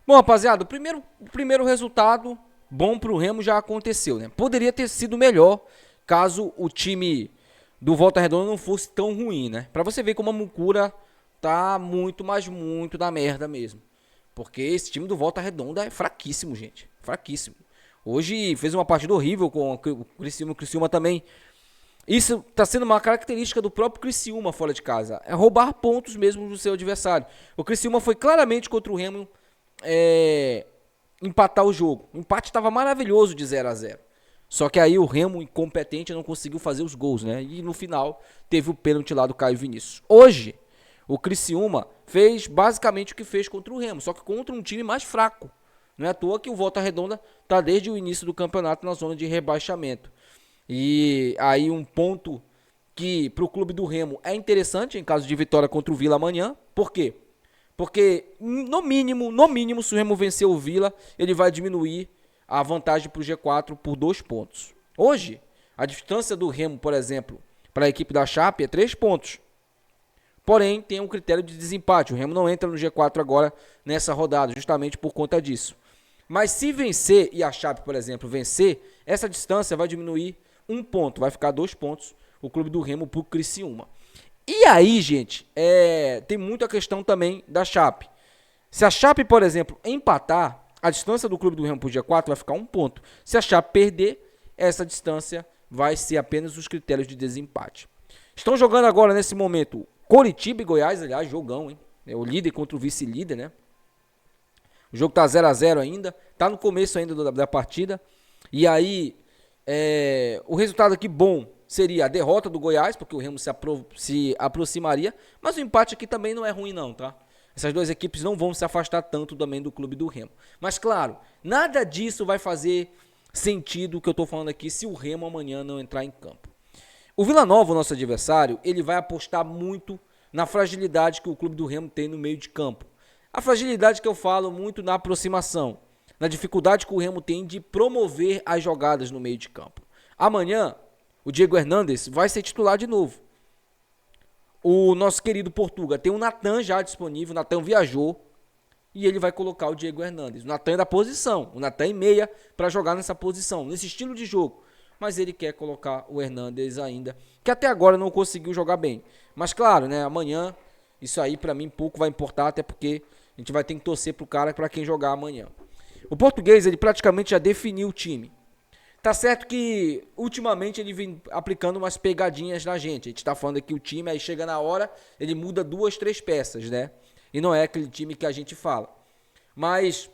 Bom, rapaziada, o primeiro resultado bom pro Remo já aconteceu, né? Poderia ter sido melhor caso o time do Volta Redonda não fosse tão ruim, né? Pra você ver como a Mucura tá muito, mas muito na merda mesmo. Porque esse time do Volta Redonda é fraquíssimo, gente. Fraquíssimo. Hoje fez uma partida horrível com o Criciúma também. Isso está sendo uma característica do próprio Criciúma fora de casa. É roubar pontos mesmo do seu adversário. O Criciúma foi claramente contra o Remo é, empatar o jogo. O empate estava maravilhoso de 0-0. Só que aí o Remo, incompetente, não conseguiu fazer os gols, né? E no final teve o pênalti lá do Caio Vinícius. Hoje, o Criciúma fez basicamente o que fez contra o Remo, só que contra um time mais fraco. Não é à toa que o Volta Redonda está desde o início do campeonato na zona de rebaixamento. E aí um ponto que para o clube do Remo é interessante em caso de vitória contra o Vila amanhã. Por quê? Porque no mínimo, se o Remo vencer o Vila, ele vai diminuir a vantagem para o G4 por 2 pontos. Hoje, a distância do Remo, por exemplo, para a equipe da Chape é 3 pontos. Porém, tem um critério de desempate. O Remo não entra no G4 agora nessa rodada, justamente por conta disso. Mas se vencer e a Chape, por exemplo, vencer, essa distância vai diminuir 1 ponto, vai ficar 2 pontos o clube do Remo pro Criciúma. E aí, gente, tem muita questão também da Chape. Se a Chape, por exemplo, empatar, a distância do clube do Remo pro G4 vai ficar 1 ponto. Se a Chape perder, essa distância vai ser apenas os critérios de desempate. Estão jogando agora, nesse momento, Coritiba e Goiás, aliás, jogão, hein? É o líder contra o vice-líder, né? O jogo tá 0-0 ainda, tá no começo ainda da partida. E aí, o resultado aqui bom seria a derrota do Goiás, porque o Remo se aproximaria. Mas o empate aqui também não é ruim não, tá? Essas duas equipes não vão se afastar tanto também do clube do Remo. Mas claro, nada disso vai fazer sentido o que eu tô falando aqui se o Remo amanhã não entrar em campo. O Vila Nova, o nosso adversário, ele vai apostar muito na fragilidade que o clube do Remo tem no meio de campo. A fragilidade que eu falo muito na aproximação, na dificuldade que o Remo tem de promover as jogadas no meio de campo. Amanhã, o Diego Hernandes vai ser titular de novo. O nosso querido Portuga tem o Natan já disponível, o Natan viajou e ele vai colocar o Diego Hernandes. O Natan é da posição, o Natan é meia para jogar nessa posição, nesse estilo de jogo. Mas ele quer colocar o Hernandes ainda, que até agora não conseguiu jogar bem. Mas claro, né, amanhã isso aí para mim pouco vai importar, até porque a gente vai ter que torcer pro cara para quem jogar amanhã. O português, ele praticamente já definiu o time. Tá certo que ultimamente ele vem aplicando umas pegadinhas na gente. A gente tá falando aqui o time, aí chega na hora, ele muda 2, 3 peças, né? E não é aquele time que a gente fala. Mas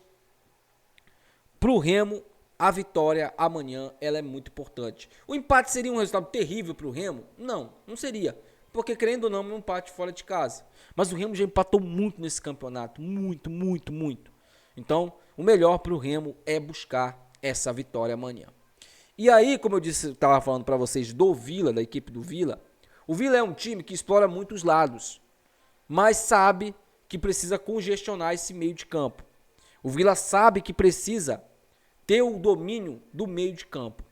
pro Remo, a vitória amanhã ela é muito importante. O empate seria um resultado terrível pro Remo? Não, não seria. Porque querendo ou não, é um empate fora de casa. Mas o Remo já empatou muito nesse campeonato. Muito, muito, muito. Então, o melhor pro Remo é buscar essa vitória amanhã. E aí, como eu disse, estava falando para vocês do Vila, da equipe do Vila. O Vila é um time que explora muitos lados, mas sabe que precisa congestionar esse meio de campo. O Vila sabe que precisa ter o domínio do meio de campo,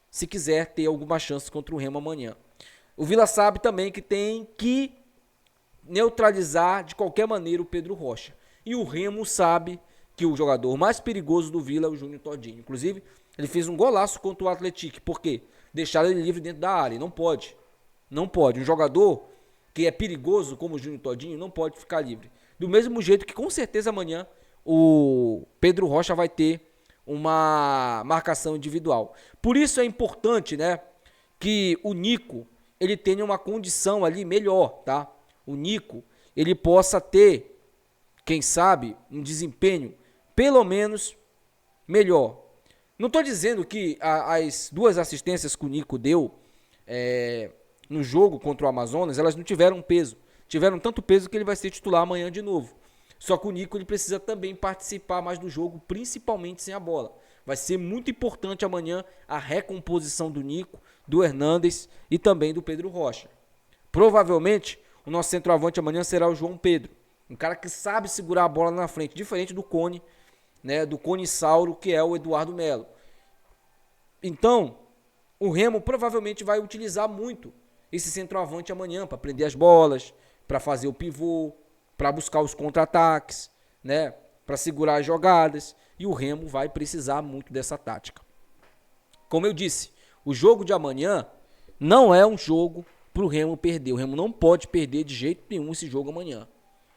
se quiser ter alguma chance contra o Remo amanhã. O Vila sabe também que tem que neutralizar de qualquer maneira o Pedro Rocha. E o Remo sabe que o jogador mais perigoso do Vila é o Júnior Todinho. Inclusive, ele fez um golaço contra o Atlético. Por quê? Deixaram ele livre dentro da área. Não pode. Não pode. Um jogador que é perigoso, como o Júnior Todinho, não pode ficar livre. Do mesmo jeito que, com certeza, amanhã o Pedro Rocha vai ter uma marcação individual. Por isso é importante, né, que o Nico ele tenha uma condição ali melhor, tá? O Nico ele possa ter, quem sabe, um desempenho pelo menos melhor. Não estou dizendo que as 2 assistências que o Nico deu no jogo contra o Amazonas, elas não tiveram peso. Tiveram tanto peso que ele vai ser titular amanhã de novo. Só que o Nico ele precisa também participar mais do jogo, principalmente sem a bola. Vai ser muito importante amanhã a recomposição do Nico, do Hernandes e também do Pedro Rocha. Provavelmente o nosso centroavante amanhã será o João Pedro. Um cara que sabe segurar a bola na frente, diferente do Cone, né, do Cone Sauro, que é o Eduardo Melo. Então, o Remo provavelmente vai utilizar muito esse centroavante amanhã para prender as bolas, para fazer o pivô, para buscar os contra-ataques, né? para segurar as jogadas, e o Remo vai precisar muito dessa tática. Como eu disse, o jogo de amanhã não é um jogo para o Remo perder. O Remo não pode perder de jeito nenhum esse jogo amanhã.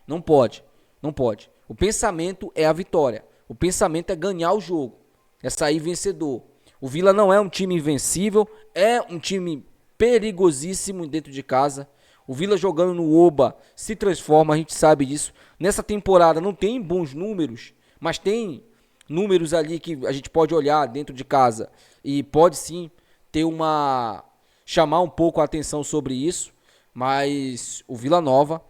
Não pode, não pode. O pensamento é a vitória. O pensamento é ganhar o jogo, é sair vencedor. O Vila não é um time invencível, é um time perigosíssimo dentro de casa. O Vila jogando no Oba se transforma, a gente sabe disso. Nessa temporada não tem bons números, mas tem números ali que a gente pode olhar dentro de casa e pode sim ter chamar um pouco a atenção sobre isso. Mas o Vila Nova,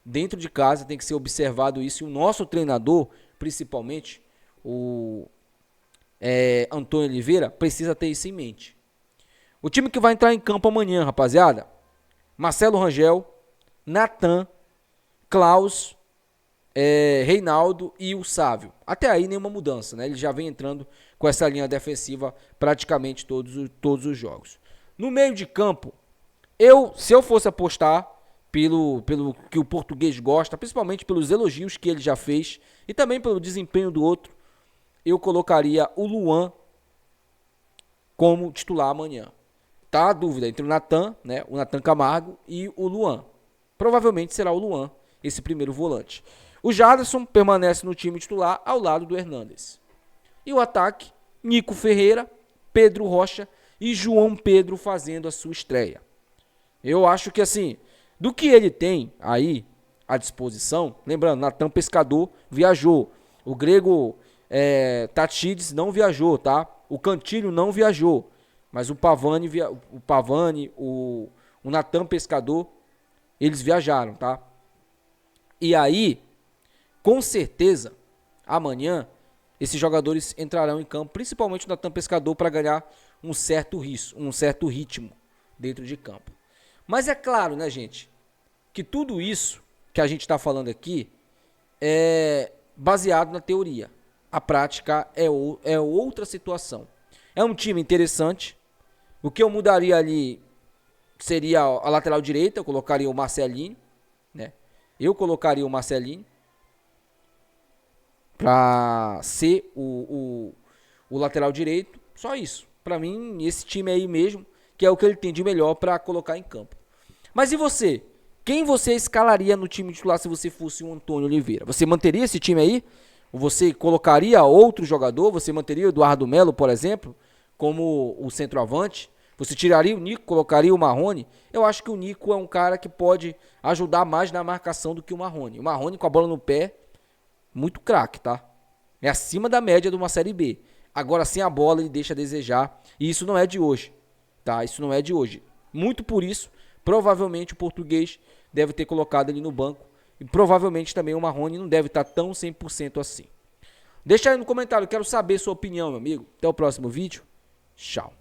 dentro de casa, tem que ser observado isso. E o nosso treinador, principalmente, o Antônio Oliveira, precisa ter isso em mente. O time que vai entrar em campo amanhã, rapaziada: Marcelo Rangel, Natan, Klaus, Reinaldo e o Sávio. Até aí nenhuma mudança, né? Ele já vem entrando com essa linha defensiva praticamente todos os jogos. No meio de campo, se eu fosse apostar pelo que o português gosta, principalmente pelos elogios que ele já fez e também pelo desempenho do outro, eu colocaria o Luan como titular amanhã. Tá a dúvida entre o Natan, né, o Natan Camargo e o Luan. Provavelmente será o Luan esse primeiro volante. O Jaderson permanece no time titular ao lado do Hernandes. E o ataque, Nico Ferreira, Pedro Rocha e João Pedro fazendo a sua estreia. Eu acho que assim, do que ele tem aí à disposição, lembrando, Natan Pescador viajou, o grego Tatides não viajou, tá? O Cantilho não viajou, mas o Pavani, o Natan Pescador, eles viajaram, tá? E aí, com certeza, amanhã, esses jogadores entrarão em campo, principalmente o Natan Pescador, para ganhar um certo ritmo dentro de campo. Mas é claro, né, gente, que tudo isso que a gente está falando aqui é baseado na teoria. A prática é outra situação. É um time interessante. O que eu mudaria ali seria a lateral direita. Eu colocaria o Marcelinho, né? Eu colocaria o Marcelinho para ser o lateral direito. Só isso. Para mim, esse time aí mesmo, que é o que ele tem de melhor para colocar em campo. Mas e você? Quem você escalaria no time titular se você fosse o Antônio Oliveira? Você manteria esse time aí? Ou você colocaria outro jogador? Você manteria o Eduardo Melo, por exemplo, como o centroavante? Você tiraria o Nico, colocaria o Marrone? Eu acho que o Nico é um cara que pode ajudar mais na marcação do que o Marrone. O Marrone com a bola no pé, muito craque, tá? É acima da média de uma Série B. Agora, sem a bola, ele deixa a desejar. E isso não é de hoje, tá? Isso não é de hoje. Muito por isso, provavelmente o português deve ter colocado ele no banco. E provavelmente também o Marrone não deve estar tão 100% assim. Deixa aí no comentário, quero saber sua opinião, meu amigo. Até o próximo vídeo. Tchau.